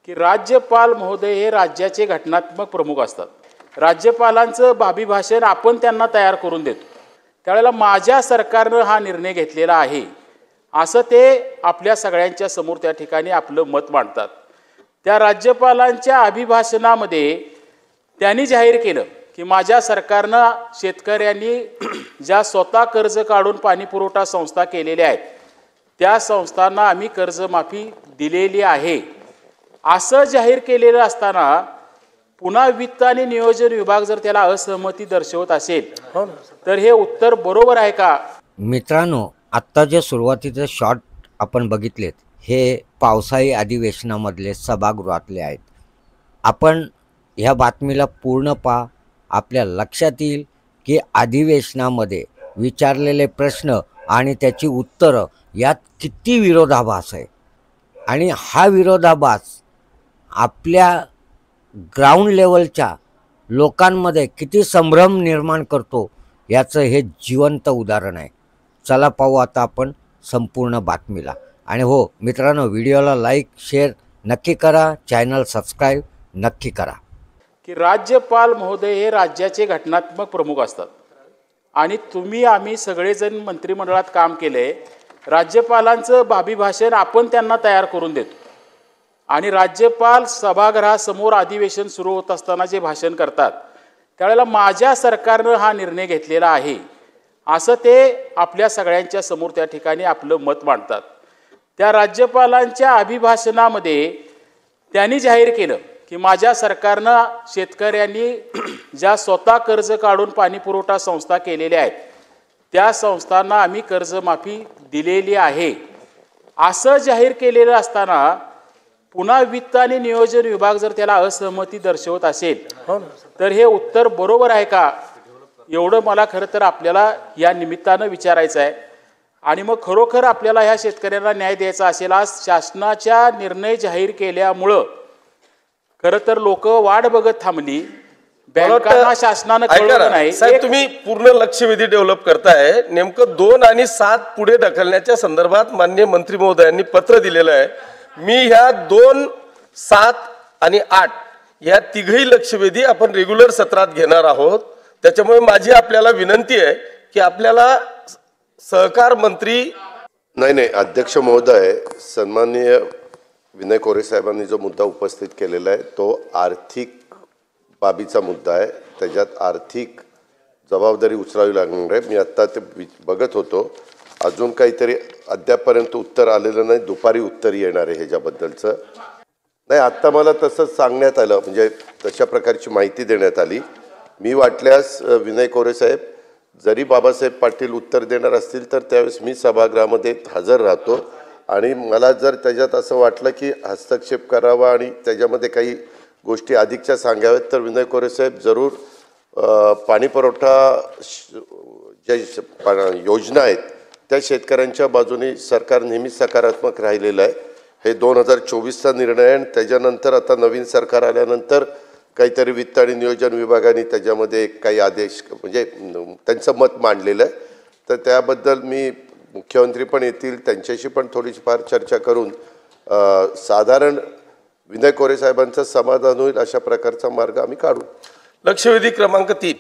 की राज्यपाल महोदय हे राज्याचे घटनात्मक प्रमुख असतात. राज्यपालांचं बाबी भाषण आपण त्यांना तयार करून देतो. त्यावेळेला माझ्या सरकारनं हा निर्णय घेतलेला आहे असं ते आपल्या सगळ्यांच्या समोर त्या ठिकाणी आपलं मत मांडतात. त्या राज्यपालांच्या अभिभाषणामध्ये त्यांनी जाहीर केलं की माझ्या सरकारनं शेतकऱ्यांनी ज्या स्वतः कर्ज काढून पाणी पुरवठा संस्था केलेल्या आहेत त्या संस्थांना आम्ही कर्जमाफी दिलेली आहे असं जाहीर केलेलं असताना पुन्हा वित्त आणि नियोजन विभाग जर त्याला असहमती दर्शवत असेल तर हे उत्तर बरोबर आहे का? मित्रांनो, आत्ता जे सुरुवातीचे शॉट आपण बघितलेत हे पावसाळी अधिवेशनामधले सभागृहातले आहेत. आपण ह्या बातमीला पूर्ण पहा. आपल्या लक्षात येईल की अधिवेशनामध्ये विचारलेले प्रश्न आणि त्याची उत्तरं यात किती विरोधाभास आहे आणि हा विरोधाभास आपल्या ग्राउंड लेवलच्या लोकांमध्ये किती संभ्रम निर्माण करतो याचं हे जिवंत उदाहरण आहे. चला पाहू आता आपण संपूर्ण बातमीला. आणि हो मित्रांनो, व्हिडिओला लाईक शेअर नक्की करा, चॅनल सबस्क्राईब नक्की करा. की राज्यपाल महोदय हे राज्याचे घटनात्मक प्रमुख असतात आणि आम्ही सगळेजण मंत्रिमंडळात काम केले. राज्यपालांचं बाबी भाषण आपण त्यांना तयार करून देतो आणि राज्यपाल सभागृहासमोर अधिवेशन सुरू होत असताना जे भाषण करतात त्यावेळेला माझ्या सरकारनं हा निर्णय घेतलेला आहे असं ते आपल्या सगळ्यांच्या समोर त्या ठिकाणी आपलं मत मांडतात. त्या राज्यपालांच्या अभिभाषणामध्ये त्यांनी जाहीर केलं की माझ्या सरकारनं शेतकऱ्यांनी ज्या स्वतः कर्ज काढून पाणी पुरवठा संस्था केलेल्या आहेत त्या संस्थांना आम्ही कर्जमाफी दिलेली आहे असं जाहीर केलेलं असताना पुन्हा वित्त आणि नियोजन विभाग जर त्याला असहमती दर्शवत असेल तर हे उत्तर बरोबर आहे का? एवढं मला खरं तर आपल्याला या निमित्तानं विचारायचं आहे. आणि मग खरोखर आपल्याला ह्या शेतकऱ्यांना न्याय द्यायचा असेल, आज शासनाच्या निर्णय जाहीर केल्यामुळं खरं तर लोक वाट बघत थांबली. बँकांना शासनानं कळवलं नाही. साहेब, तुम्ही पूर्ण लक्षवेधी डेव्हलप करताय. नेमकं 2 आणि 7 पुढे ढकलण्याच्या संदर्भात माननीय मंत्री महोदयांनी पत्र दिलेलं आहे. मी ह्या 2, 7 आणि 8 या तिघही लक्षवेधी आपण रेग्युलर सत्रात घेणार आहोत. त्याच्यामुळे माझी आपल्याला विनंती आहे की आपल्याला सहकार मंत्री नाही अध्यक्ष महोदय, सन्माननीय विनय कोरे साहेबांनी जो मुद्दा उपस्थित केलेला आहे तो आर्थिक बाबीचा मुद्दा आहे. त्याच्यात आर्थिक जबाबदारी उचलावी लागणार आहे. मी आत्ता ते बघत होतो, अजून काहीतरी अद्यापपर्यंत उत्तर आलेलं नाही. दुपारी उत्तर येणार आहे ह्याच्याबद्दलचं. नाही, आत्ता मला तसंच सांगण्यात आलं, म्हणजे तशा प्रकारची माहिती देण्यात आली. मी वाटल्यास विनय कोरे साहेब जरी बाबासाहेब पाटील उत्तर देणार असतील तर त्यावेळेस मी सभागृहामध्ये हजर राहतो आणि मला जर त्याच्यात असं वाटलं की हस्तक्षेप करावा आणि त्याच्यामध्ये काही गोष्टी अधिकच्या सांगाव्यात तर विनय कोरे साहेब जरूर पाणी पुरवठा ज्या योजना आहेत त्या शेतकऱ्यांच्या बाजूने सरकार नेहमीच सकारात्मक राहिलेलं आहे. हे 2024चा निर्णय आणि त्याच्यानंतर आता नवीन सरकार आल्यानंतर काहीतरी वित्त आणि नियोजन विभागाने त्याच्यामध्ये काही आदेश म्हणजे त्यांचं मत मांडलेलं आहे. तर त्याबद्दल मी मुख्यमंत्री पण येतील, त्यांच्याशी पण थोडीशी फार चर्चा करून साधारण विनय कोरे साहेबांचं समाधान होईल अशा प्रकारचा मार्ग आम्ही काढू. लक्षवेधी क्रमांक 3